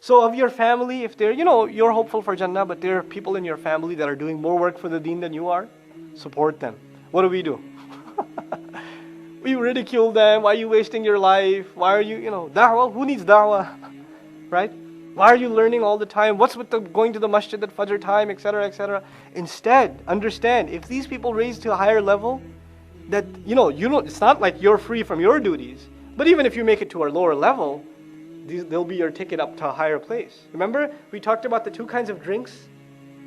So of your family, if they're, you're hopeful for Jannah, but there are people in your family that are doing more work for the Deen than you are, support them. What do? We ridicule them. Why are you wasting your life? Why are you, da'wah? Who needs da'wah? Right? Why are you learning all the time? What's with the going to the masjid at Fajr time, etc., etc.? Instead, understand, if these people raise to a higher level, that, it's not like you're free from your duties. But even if you make it to a lower level, they'll be your ticket up to a higher place. Remember, we talked about the two kinds of drinks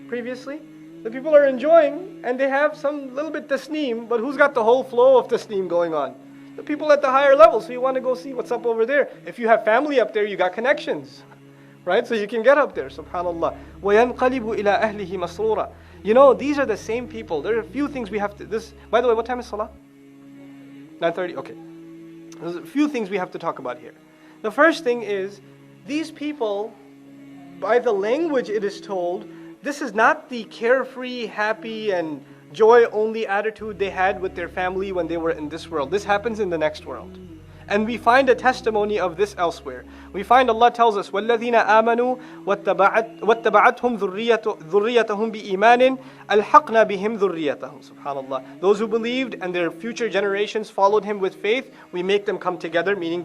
previously? The people are enjoying, and they have some little bit tasneem, but who's got the whole flow of tasneem going on? The people at the higher level, so you want to go see what's up over there. If you have family up there, you got connections. Right? So you can get up there, subhanAllah. وَيَنْقَلِبُ إِلَىٰ أَهْلِهِ مَسْرُورًا. These are the same people. There are a few things we have to... By the way, what time is Salah? 9:30? Okay. There's a few things we have to talk about here. The first thing is, these people, by the language it is told, this is not the carefree, happy, and joy-only attitude they had with their family when they were in this world. This happens in the next world. And we find a testimony of this elsewhere. We find Allah tells us, وَالَّذِينَ آمَنُوا وَاتَّبَعَتْهُمْ ذُرِّيَّتَهُمْ بِإِيمَانٍ أَلْحَقْنَا بِهِمْ ذُرِّيَّتَهُمْ. SubhanAllah. Those who believed and their future generations followed him with faith, we make them come together, meaning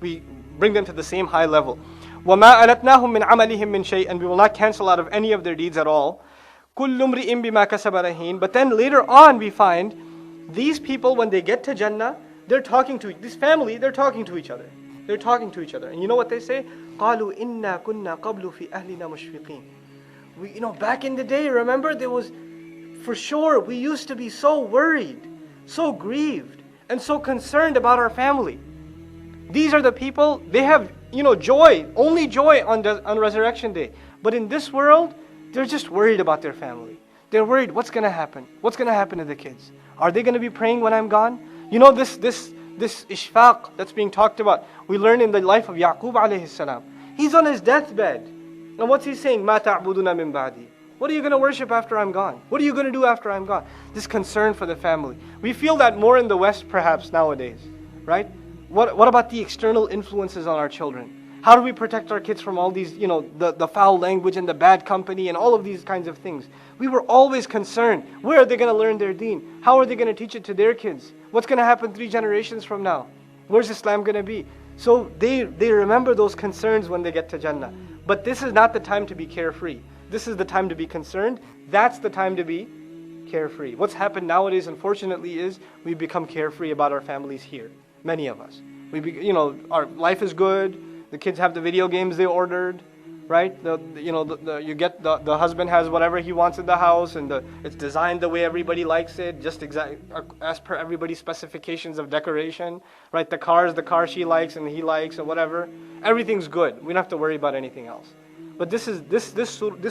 we bring them to the same high level. وَمَا أَلَتْنَاهُمْ مِنْ عَمَلِهِمْ مِنْ شَيْءٍ. And we will not cancel out of any of their deeds at all. كُلُّ امْرِئٍ بِمَا كَسَبَ رَهِينٌ. But then later on we find, these people, when they get to Jannah, they're talking to this family. They're talking to each other. They're talking to each other, and you know what they say? قالوا إنا كنا قبل في أهلنا مشفقين. We, back in the day, remember, there was, for sure, we used to be so worried, so grieved, and so concerned about our family. These are the people. They have, joy, only joy on Resurrection Day. But in this world, they're just worried about their family. They're worried, what's going to happen? What's going to happen to the kids? Are they going to be praying when I'm gone? This ishfaq that's being talked about, we learn in the life of Yaqub alayhi salam. He's on his deathbed. And what's he saying? مَا تَعْبُدُونَ مِن بَعْدِي. What are you going to worship after I'm gone? What are you going to do after I'm gone? This concern for the family. We feel that more in the West perhaps nowadays, right? What about the external influences on our children? How do we protect our kids from all these, the foul language and the bad company and all of these kinds of things? We were always concerned. Where are they going to learn their deen? How are they going to teach it to their kids? What's going to happen 3 generations from now? Where's Islam going to be? So they remember those concerns when they get to Jannah. But this is not the time to be carefree. This is the time to be concerned. That's the time to be carefree. What's happened nowadays, unfortunately, is we become carefree about our families here. Many of us. Our life is good. The kids have the video games they ordered, right? You get the husband has whatever he wants in the house, and it's designed the way everybody likes it, just as per everybody's specifications of decoration, right? The car she likes and he likes, or whatever. Everything's good. We don't have to worry about anything else. But this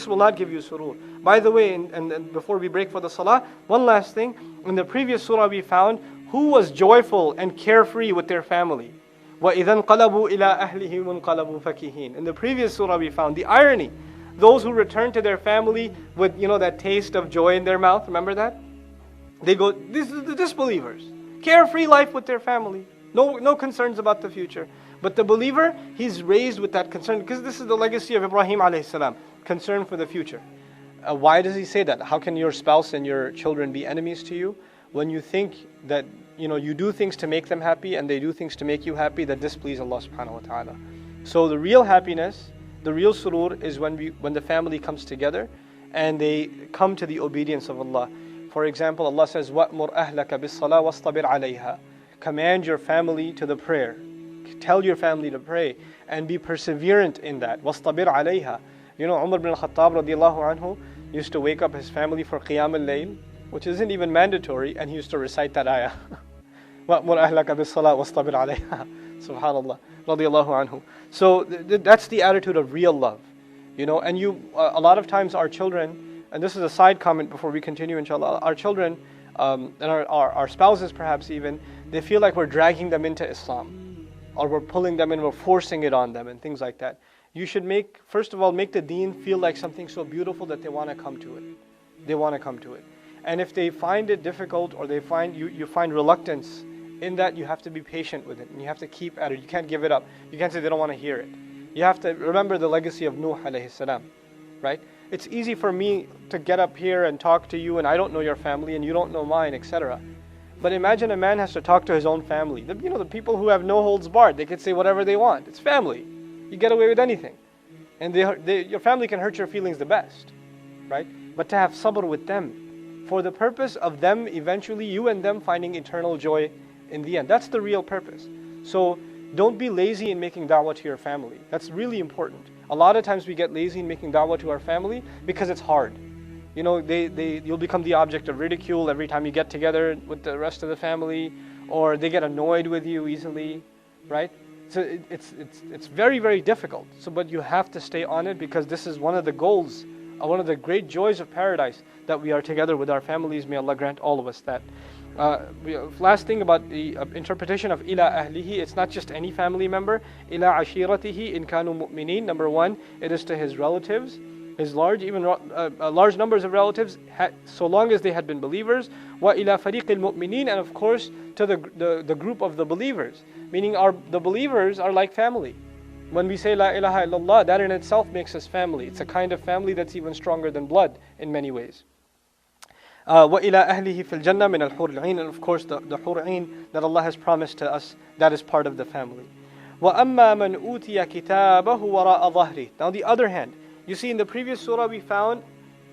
will not give you surur. By the way, and before we break for the salah, one last thing. In the previous surah we found who was joyful and carefree with their family. وَإِذَا انْقَلَبُوا إِلَىٰ أَهْلِهِمْ انْقَلَبُوا فَكِهِينَ. In the previous surah we found the irony. Those who return to their family with, that taste of joy in their mouth, remember that? They go, this is the disbelievers. Carefree life with their family. No concerns about the future. But the believer, he's raised with that concern, because this is the legacy of Ibrahim alayhi salam, concern for the future. Why does he say that? How can your spouse and your children be enemies to you? When you think that you do things to make them happy and they do things to make you happy that displease Allah subhanahu wa ta'ala. So the real happiness, the real surur is when the family comes together and they come to the obedience of Allah. For example, Allah says, وَأْمُرْ أَهْلَكَ بِالصَّلَاةِ وَاصْطَبِرْ عَلَيْهَا. Command your family to the prayer. Tell your family to pray and be perseverant in that. وَاصْطَبِرْ عَلَيْهَا. Umar ibn al-Khattab radiallahu anhu used to wake up his family for Qiyam al-Layl, which isn't even mandatory, and he used to recite that ayah. وَأْمُرْ أَهْلَكَ بِالصَّلَاةِ وَاصْطَبِرْ عَلَيْهَا. Subhanallah. Radiallahu anhu. So that's the attitude of real love. And a lot of times our children, and this is a side comment before we continue inshallah, our children and our spouses perhaps even, they feel like we're dragging them into Islam, or we're pulling them in, we're forcing it on them and things like that. You should first of all make the deen feel like something so beautiful that they want to come to it. They want to come to it. And if they find it difficult, or they find you find reluctance in that, you have to be patient with it, and you have to keep at it. You can't give it up. You can't say they don't want to hear it. You have to remember the legacy of Nuh alayhi salam, right? It's easy for me to get up here and talk to you, and I don't know your family and you don't know mine, etc. But imagine a man has to talk to his own family. The people who have no holds barred, they could say whatever they want. It's family. You get away with anything. And your family can hurt your feelings the best, right? But to have sabr with them, for the purpose of them, eventually you and them finding eternal joy in the end. That's the real purpose. So don't be lazy in making da'wah to your family. That's really important. A lot of times we get lazy in making da'wah to our family because it's hard. You'll become the object of ridicule every time you get together with the rest of the family, or they get annoyed with you easily, right? So it's very, very difficult. But you have to stay on it, because this is one of the goals, one of the great joys of paradise, that we are together with our families. May Allah grant all of us that. Last thing about the interpretation of ila ahlihi, it's not just any family member. Ila ashiratihi in kanu mu'minin. Number one, it is to his relatives, his large numbers of relatives, so long as they had been believers. Wa ila fariqil mu'minin, and of course to the group of the believers, meaning the believers are like family. When we say La ilaha illallah, that in itself makes us family. It's a kind of family that's even stronger than blood in many ways. وَإِلَىٰ أَهْلِهِ فِي الْجَنَّةِ مِنَ الْحُورِ الْعِينِ, and of course the Hur Ain that Allah has promised to us, that is part of the family. وَأَمَّا مَنْ أُوتِيَ كِتَابَهُ وَرَاءَ ظَهْرِهِ. Now, the other hand, you see in the previous surah we found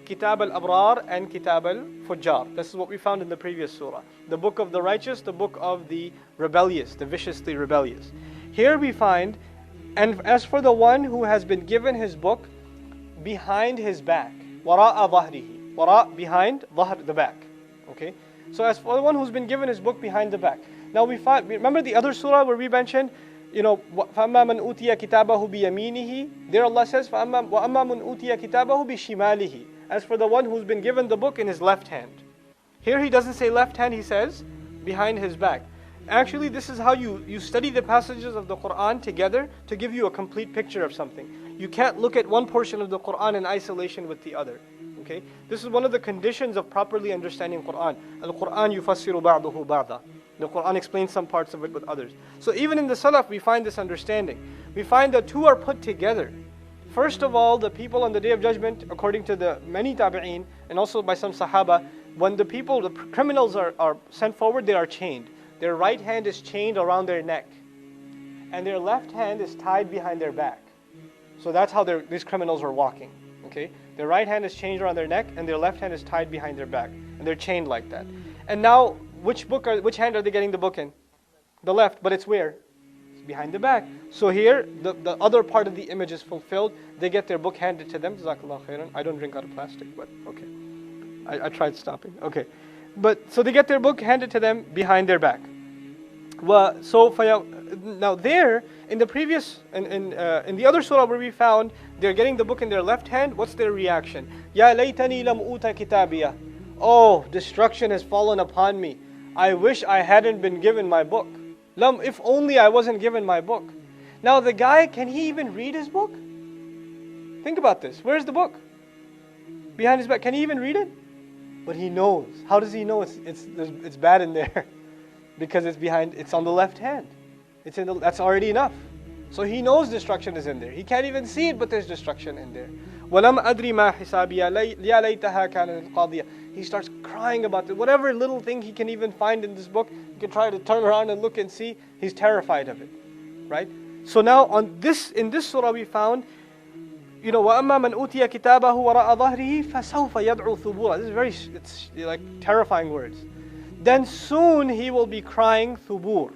Kitab al-Abrar and Kitab al-Fujjar. This is what we found in the previous surah. The book of the righteous, the book of the rebellious, the viciously rebellious. Here we find, and as for the one who has been given his book behind his back, وَرَاءَ ظَهْرِهِ. Wara, behind, dhahr, the back. Okay? So as for the one who's been given his book behind the back. Now remember the other surah where we mentioned, فَأَمَّا مَنْ أُوتِيَ كِتَابَهُ بِيَمِينِهِ. There Allah says, وَأَمَّا مَنْ أُوتِيَ كِتَابَهُ بِشِمَالِهِ. As for the one who's been given the book in his left hand. Here he doesn't say left hand, he says behind his back. Actually, this is how you study the passages of the Quran together to give you a complete picture of something. You can't look at one portion of the Quran in isolation with the other. Okay? This is one of the conditions of properly understanding Quran. Al-Quran yufassiru ba'dahu ba'da. The Quran explains some parts of it with others. So even in the Salaf we find this understanding. We find that two are put together. First of all, the people on the Day of Judgment, according to the many tabi'een, and also by some Sahaba, when the criminals are sent forward, they are chained. Their right hand is chained around their neck, and their left hand is tied behind their back. So that's how these criminals are walking. Okay? Their right hand is chained around their neck, and their left hand is tied behind their back, and they're chained like that. And now, which hand are they getting the book in? The left, but it's where? It's behind the back. So here, the other part of the image is fulfilled. They get their book handed to them. Jazakallah khairan. I don't drink out of plastic, but okay. I tried stopping. Okay, so they get their book handed to them behind their back. Now there, in the previous, in the other surah where we found they're getting the book in their left hand, what's their reaction? Ya laytani lam uta kitabiya. Oh, destruction has fallen upon me. I wish I hadn't been given my book. If only I wasn't given my book. Now the guy, can he even read his book? Think about this. Where's the book? Behind his back. Can he even read it? But he knows. How does he know it's bad in there? Because it's on the left hand. That's already enough. So he knows destruction is in there. He can't even see it, but there's destruction in there. وَلَمْ أَدْرِ مَا حِسَابِيَا يَا لَيْتَهَا كَانَتِ الْقَاضِيَةَ. He starts crying about it. Whatever little thing he can even find in this book, he can try to turn around and look and see. He's terrified of it. Right? So now in this surah we found, وَأَمَّا مَنْ أُوتِيَ كِتَابَهُ وَرَاءَ ظَهْرِهِ فَسَوْفَ يَدْعُو ثُبُورًا. It's like terrifying words. Then soon he will be crying thubur.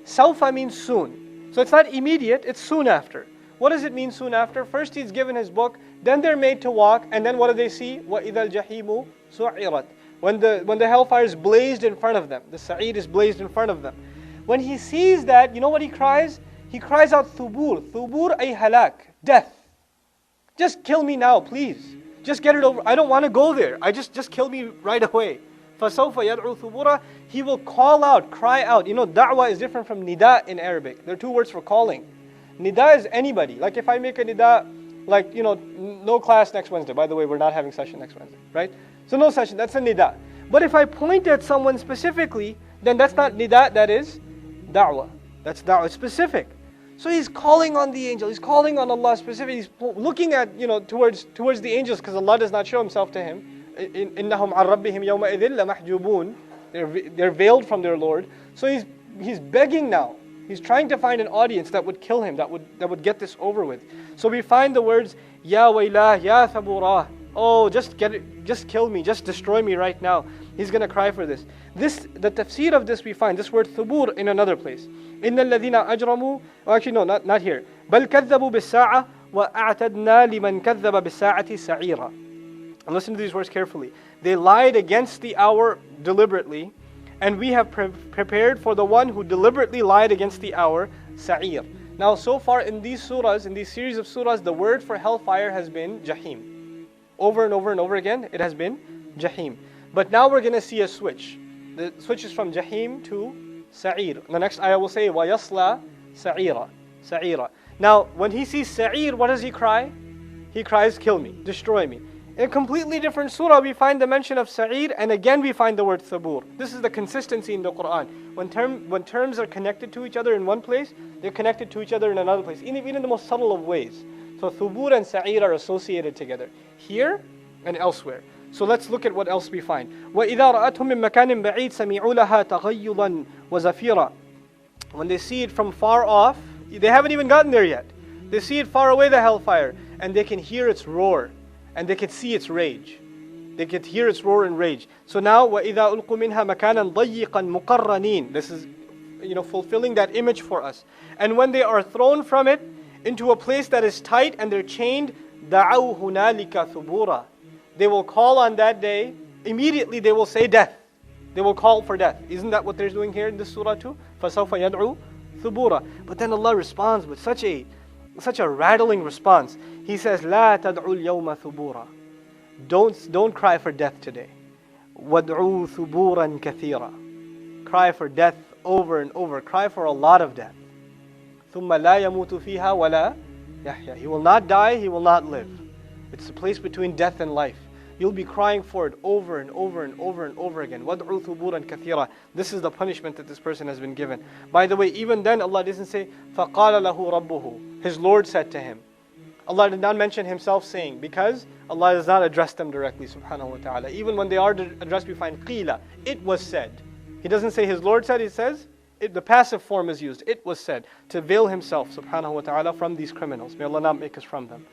Sawfa means soon. So it's not immediate, it's soon after. What does it mean soon after? First he's given his book, then they're made to walk, and then what do they see? وَإِذَا الْجَحِيمُ سُعِّرَتْ. When the hellfire is blazed in front of them, the sa'id is blazed in front of them. When he sees that, you know what he cries? He cries out thubur. Thubur ay halak, death. Just kill me now, please. Just get it over. I don't want to go there. Just kill me right away. فَسَوْفَ يَدْعُو ثُبُورًا. He will call out, cry out. Da'wah is different from nida in Arabic. There are two words for calling. Nida is anybody. Like if I make a nida, no class next Wednesday. By the way, we're not having session next Wednesday, right? So no session, that's a nida. But if I point at someone specifically, then that's not nida, that is da'wah. That's da'wah, it's specific. So he's calling on the angel. He's calling on Allah specifically. He's looking at, towards the angels because Allah does not show Himself to him. إِنَّهُمْ عَنْ رَبِّهِمْ يَوْمَئِذٍ لَمَحْجُوبُونَ. They're veiled from their Lord. So he's begging now. He's trying to find an audience that would kill him, that would get this over with. So we find the words, Ya waylah, Ya thaburah. Oh, just kill me, just destroy me right now. He's going to cry for this. The tafsir of this we find, this word thubur in another place. إِنَّ الَّذِينَ أَجْرَمُوا, actually no, not here. بَلْ كَذَّبُوا بِالسَّاعَةِ وَأَعْتَدْنَا لِمَنْ كَذَّبَ بِالسَّاعَةِ سَعِيرًا. And listen to these words carefully. They lied against the hour deliberately, and we have prepared for the one who deliberately lied against the hour, sa'ir. Now so far in these surahs, in these series of surahs, the word for hellfire has been jahim. Over and over and over again, it has been jahim. But now we're going to see a switch. The switch is from jahim to sa'ir. The next ayah will say, وَيَصْلَى سَعِيرًا. Sa'ira. Now when he sees sa'ir, what does he cry? He cries, kill me, destroy me. In a completely different surah, we find the mention of sa'ir, and again we find the word thabur. This is the consistency in the Quran. When terms are connected to each other in one place, they're connected to each other in another place, even in the most subtle of ways. So thabur and sa'ir are associated together, here and elsewhere. So let's look at what else we find. وَإِذَا رَأَتْهُم مِّن مَّكَانٍ بَعِيدٍ سَمِعُوا لَهَا تَغَيُّظًا وَزَفِيرًا. When they see it from far off, they haven't even gotten there yet. They see it far away, the hellfire, and they can hear its roar. And they could see its rage. They could hear its roar and rage. So now, وَإِذَا أُلْقُوا مِنْهَا مَكَانًا ضَيِّقًا مُقَرَّنِينَ. This is, fulfilling that image for us. And when they are thrown from it into a place that is tight and they're chained, دَعَوْا هُنَالِكَ ثُبُورًا. They will call on that day, immediately they will say death. They will call for death. Isn't that what they're doing here in this surah too? فَسَوْفَ يَدْعُوا ثُبُورًا. But then Allah responds with such a rattling response. He says, لا تدعوا اليوم ثبورا. Don't cry for death today. وَادْعُوا ثُبُورًا كَثِيرًا. Cry for death over and over. Cry for a lot of death. ثُمَّ لَا يَمُوتُ فِيهَا وَلَا يَحْيَا. He will not die, he will not live. It's the place between death and life. You'll be crying for it over and over and over and over again. وَادْعُوا ثُبُورًا كَثِيرًا. This is the punishment that this person has been given. By the way, even then Allah doesn't say, فَقَالَ لَهُ رَبُّهُ. His Lord said to him. Allah did not mention Himself saying, because Allah does not address them directly, subhanahu wa ta'ala. Even when they are addressed, we find qila. It was said. He doesn't say His Lord said, He says, the passive form is used. It was said, to veil Himself, subhanahu wa ta'ala, from these criminals. May Allah not make us from them.